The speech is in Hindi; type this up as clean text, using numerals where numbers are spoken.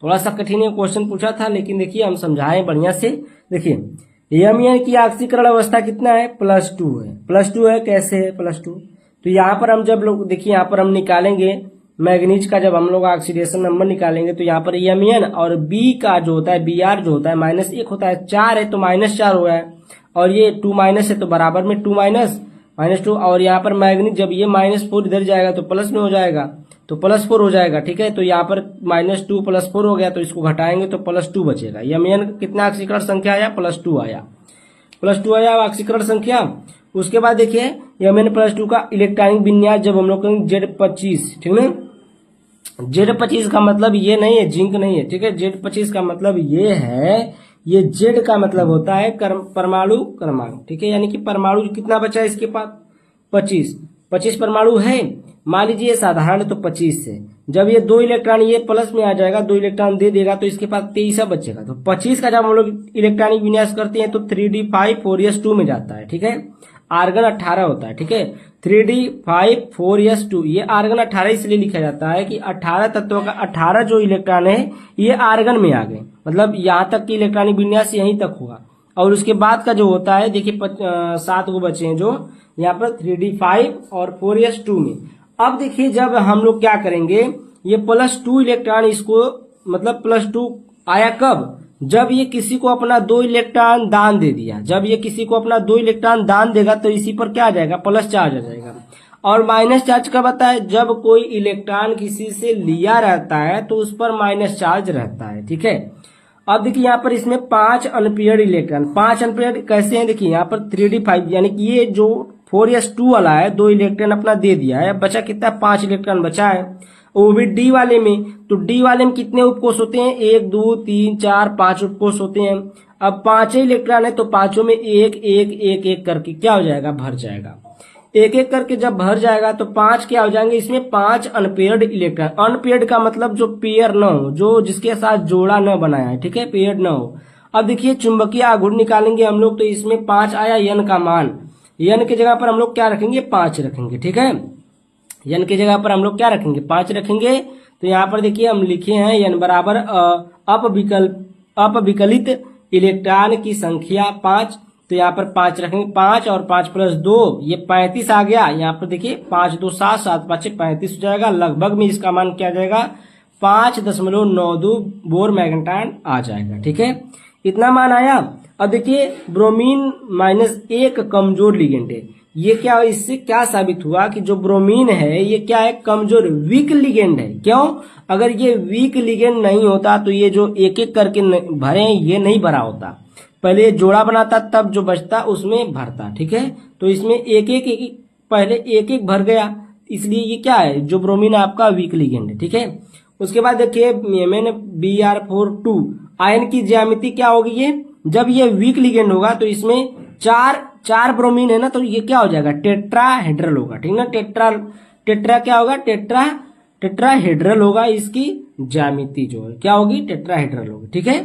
थोड़ा सा कठिन क्वेश्चन पूछा था, लेकिन देखिए हम समझाएं बढ़िया से। देखिए एमईएन की ऑक्सीकरण अवस्था कितना है, +2 है। +2 है, कैसे है +2? तो यहाँ पर हम जब लोग देखिए यहाँ पर हम निकालेंगे मैग्नीज का, जब हम लोग ऑक्सीडेशन नंबर निकालेंगे तो यहाँ पर एमईएन और बी का जो होता है Br जो होता है -1 होता है, 4 है तो -4 हो गया, और ये 2 है तो बराबर में 2 -2, और यहाँ पर मैग्नीज जब ये -4 इधर जाएगा तो प्लस में हो जाएगा, तो +4 हो जाएगा। ठीक है, तो यहाँ पर -2 +4 हो गया, तो इसको घटाएंगे तो +2 बचेगा। एमईएन कितना ऑक्सीकरण संख्या आया, +2 आया। +2 आया ऑक्सीकरण संख्या। उसके बाद देखिए एमईएन +2 का इलेक्ट्रॉनिक विन्यास जब हम लोग करेंगे Z25, ठीक है। Z25 का मतलब ये नहीं है जिंक नहीं है, ठीक है। Z25 का मतलब ये है, ये Z का मतलब होता है परमाणु क्रमांक, ठीक है। यानी कि परमाणु कितना बचा है इसके पास, 25 परमाणु है। मान लीजिए ये साधारण तो 25 से, जब ये 2 इलेक्ट्रॉन ये प्लस में आ जाएगा, 2 इलेक्ट्रॉन दे देगा तो इसके पास 23 बचेगा। तो 25 का जब हम लोग इलेक्ट्रॉनिक विन्यास करते हैं तो 3d5 4s2 में जाता है, ठीक है। आर्गन 18 होता है, ठीक है। 3d5 4s2, ये आर्गन 18 इसलिए लिखा जाता है कि 18 तत्वों का 18 जो इलेक्ट्रॉन है ये आर्गन में आ गए, मतलब यहाँ तक की इलेक्ट्रॉनिक विन्यास यहीं तक होगा। और उसके बाद का जो होता है देखिए 7 को बचे हैं जो यहाँ पर 3d5 और 4s2 में। अब देखिए जब हम लोग क्या करेंगे, ये +2 इलेक्ट्रॉन इसको मतलब +2 आया कब, जब ये किसी को अपना 2 इलेक्ट्रॉन दान दे दिया। जब ये किसी को अपना 2 इलेक्ट्रॉन दान देगा तो इसी पर क्या आ जाएगा, प्लस चार्ज आ जाएगा। और माइनस चार्ज कब आता है, जब कोई इलेक्ट्रॉन किसी से लिया रहता है तो उस पर माइनस चार्ज रहता है, ठीक है। अब देखिए यहाँ पर इसमें 5 अनपेयर्ड इलेक्ट्रॉन, 5 अनपेयर्ड कैसे हैं, देखिए यहाँ पर 3d5 यानी कि ये जो 4s2 वाला है 2 इलेक्ट्रॉन अपना दे दिया है, बचा कितना, 5 इलेक्ट्रॉन बचा है, वो भी डी वाले में। तो डी वाले में कितने उपकोष होते हैं, 1 2 3 4 5 उपकोष होते हैं। अब 5 इलेक्ट्रॉन है तो पांचों में 1 1 1 1 करके क्या हो जाएगा, भर जाएगा। 1 1 करके जब भर जाएगा तो 5 क्या हो जाएंगे, इसमें 5 अनपेयर्ड इलेक्ट्रॉन। अनपेयर्ड का मतलब जो पेयर न हो, जो जिसके साथ जोड़ा न बनाया है, ठीक है, पेयर्ड न हो। अब देखिए चुंबकीय आघूर्ण निकालेंगे हम लोग, तो इसमें 5 आया, n का मान, n की जगह पर हम लोग क्या रखेंगे, 5 रखेंगे, ठीक है। n की जगह पर हम लोग क्या रखेंगे, 5 रखेंगे। तो यहाँ पर देखिए हम लिखे हैं n बराबर अपविकलित इलेक्ट्रॉन की संख्या 5, तो यहाँ पर 5 रखेंगे। 5 और 5 + 2 ये 35 आ गया। यहाँ पर देखिए 5 2 7 7 5 35 हो जाएगा। लगभग में इसका मान क्या जाएगा, 5.92 बोर मैग्नेट्रॉन आ जाएगा, ठीक है। इतना मान आया। अब देखिए ब्रोमीन -1 कमजोर लिगेंड है। ये क्या, इससे क्या साबित हुआ कि जो ब्रोमीन है ये क्या है, कमजोर वीक लिगेंड है। क्यों, अगर ये वीक लिगेंड नहीं होता तो ये जो एक एक करके भरे ये नहीं भरा होता, पहले जोड़ा बनाता तब जो बचता उसमें भरता, ठीक है। तो इसमें एक एक पहले एक एक भर गया, इसलिए ये क्या है, जो ब्रोमीन आपका वीक लिगेंड है, ठीक है। उसके बाद देखिए MnBr42 आयन की ज्यामिति क्या होगी, ये जब ये वीक लिगेंड होगा तो इसमें चार ब्रोमीन है ना, तो ये क्या हो जाएगा, टेट्राहेड्रल होगा, ठीक ना। टेट्रा क्या होगा, टेट्राहेड्रल होगा। इसकी ज्यामिति जो है क्या होगी, टेट्राहेड्रल होगी, ठीक है।